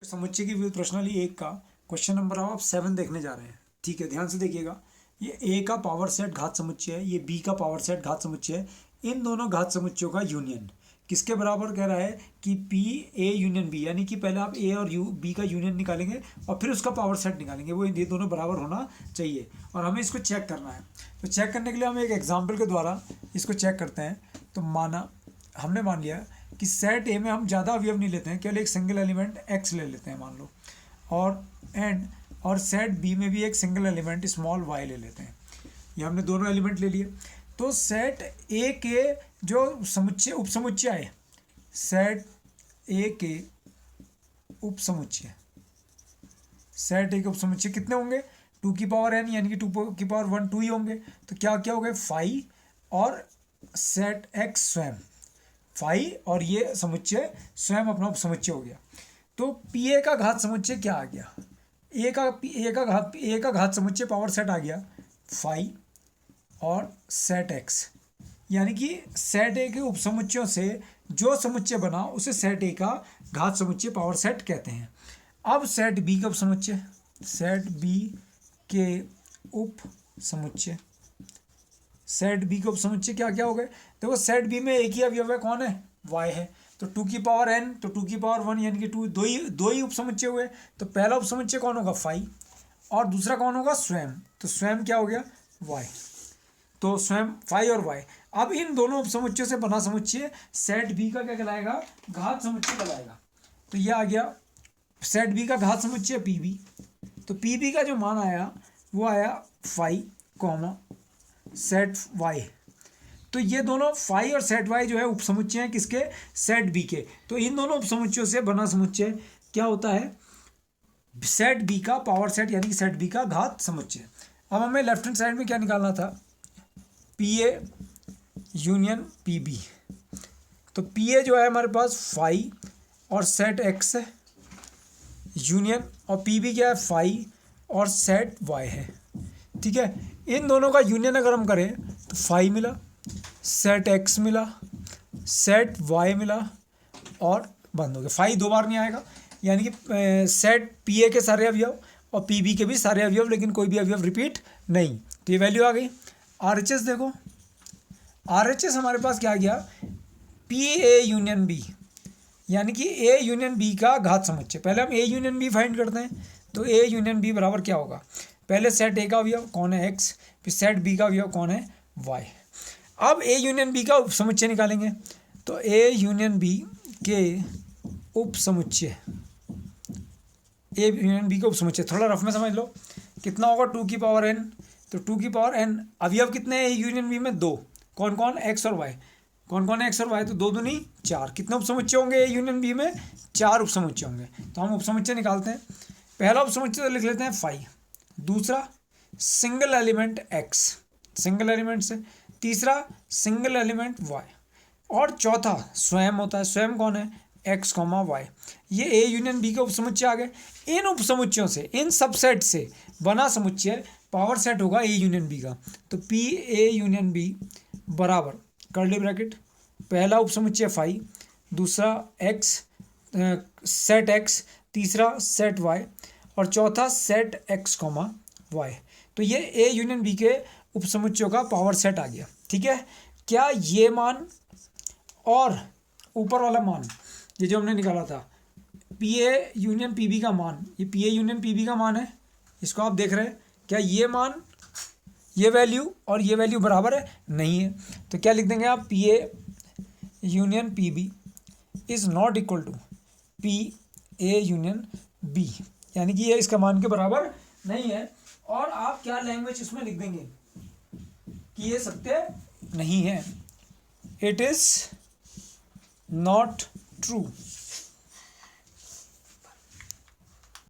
समुच्चय की व्युत प्रश्नावली 1 का क्वेश्चन नंबर आप 7 देखने जा रहे हैं। ठीक है, ध्यान से देखिएगा। ये ए का पावर सेट घात समुच्चय है, ये बी का पावर सेट घात समुच्चय है। इन दोनों घात समुच्चयों का यूनियन किसके बराबर कह रहा है कि पी ए यूनियन बी, यानी कि पहले आप ए और बी का यूनियन निकालेंगे और फिर उसका पावर सेट निकालेंगे। वो ये दोनों बराबर होना चाहिए और हमें इसको चेक करना है। तो चेक करने के लिए हम एक एग्जाम्पल के द्वारा इसको चेक करते हैं। तो हमने मान लिया कि सेट ए में हम ज़्यादा अवयव नहीं लेते हैं, केवल एक सिंगल एलिमेंट एक्स ले लेते हैं मान लो, और सेट बी में भी एक सिंगल एलिमेंट स्मॉल वाई ले लेते हैं। ये हमने दोनों एलिमेंट ले लिए। तो सेट ए के जो समुच्चय उपसमुच्चय आए, सेट ए के उपसमुच्चय, सेट ए के उपसमुच्चय कितने होंगे? 2 की पावर n, यानी कि 2 की पावर 1 2 ही होंगे। तो क्या क्या हो गए? फाई और सेट एक्स स्वयं, फाई और ये समुच्चय स्वयं अपना उपसमुच्चय हो गया। तो पी ए का घात समुच्चय क्या आ गया? ए का घात समुच्चय पावर सेट आ गया फाई और सेट एक्स, यानी कि सेट ए के उपसमुच्चयों से जो समुच्चय बना उसे सेट ए का घात समुच्चय पावर सेट कहते हैं। अब सेट बी का उपसमुच्चय, सेट बी के उपसमुच्चय, सेट बी के उपसमुच्चय क्या क्या हो गए? देखो सेट बी में एक ही अवयव है, कौन है? वाई है। तो 2 की पावर n, तो 2 की पावर 1 यानी कि दो ही उपसमुच्चय हुए। तो पहला उपसमुच्चय कौन होगा? फाई, और दूसरा कौन होगा? स्वयं। तो स्वयं क्या हो गया? वाई। तो स्वयं फाई और वाई। अब इन दोनों उपसमुच्चयों से बना समुच्चय सेट बी का क्या कहलाएगा? घात समुच्चय कहलाएगा। तो ये आ गया सेट बी का घात समुच्चय पी बी। तो पी बी का जो मान आया वो आया फाई कॉमा सेट वाई। तो ये दोनों फाई और सेट वाई जो है उपसमुच्चय हैं किसके? सेट बी के। तो इन दोनों उपसमुच्चयों से बना समुच्चय क्या होता है? सेट बी का पावर सेट, यानी कि सेट बी का घात समुच्चय। अब हमें लेफ्ट हैंड साइड में क्या निकालना था? P A union P B. तो पी ए जो है हमारे पास फाई और सेट एक्स है यूनियन, और पी बी क्या है? फाई और सेट वाई है। ठीक है, इन दोनों का यूनियन अगर हम करें तो फाई मिला, सेट एक्स मिला, सेट वाई मिला और बंद हो गया। फाई 2 बार नहीं आएगा, यानी कि सेट पी ए के सारे अवयव और पी बी के भी सारे अवयव, लेकिन कोई भी अवयव रिपीट नहीं। तो ये वैल्यू आ गई। आर एच एस देखो, आर एच एस हमारे पास क्या आ गया? पी ए यूनियन बी, यानी कि ए यूनियन बी का घात समुच्चय। पहले हम ए यूनियन बी फाइंड करते हैं। तो ए यूनियन बी बराबर क्या होगा? पहले सेट ए का अवयव कौन है? एक्स, फिर सेट बी का अवयव कौन है? वाई। अब ए यूनियन बी का उपसमुच्चय निकालेंगे। तो ए यूनियन बी के उपसमुच्चय, ए यूनियन बी का उपसमुच्चय थोड़ा रफ में समझ लो, कितना होगा? 2 की पावर n। तो 2 की पावर n, अवयव कितने हैं ए यूनियन बी में? 2। कौन कौन? एक्स और वाई। कौन कौन है एक्स और वाई? तो 2 दूनी 4। कितने उपसमुच्चय होंगे ए यूनियन बी में? 4 उपसमुच्चय होंगे। तो हम उपसमुच्चय निकालते हैं। पहला उपसमुच्चय तो लिख लेते हैं फाई, दूसरा single element x, single element से, तीसरा सिंगल एलिमेंट वाई, और चौथा स्वयं होता है। स्वयं कौन है? X comma Y. ये ए यूनियन बी के उपसमुच्चय आ गए। इन उपसमुच्चयों से, इन सबसेट से बना समुच्चय पावर सेट होगा ए यूनियन बी का। तो पी ए यूनियन बी बराबर कर्ली ब्रैकेट, पहला उपसमुच्चय फाई, दूसरा एक्स सेट एक्स, तीसरा सेट वाई और चौथा सेट एक्स कॉमा वाई। तो ये ए यूनियन बी के उपसमुच्चयों का पावर सेट आ गया। ठीक है, क्या ये मान और ऊपर वाला मान, ये जो हमने निकाला था P A union P B का मान, ये P A union P B का मान है, इसको आप देख रहे हैं, क्या ये मान, ये वैल्यू और ये वैल्यू बराबर है? नहीं है। तो क्या लिख देंगे आप? P A union P B is not equal to P A union B, यानी कि ये इसका मान के बराबर नहीं है। और आप क्या लैंग्वेज इसमें लिख देंगे कि ये सत्य नहीं है, इट इज नॉट ट्रू।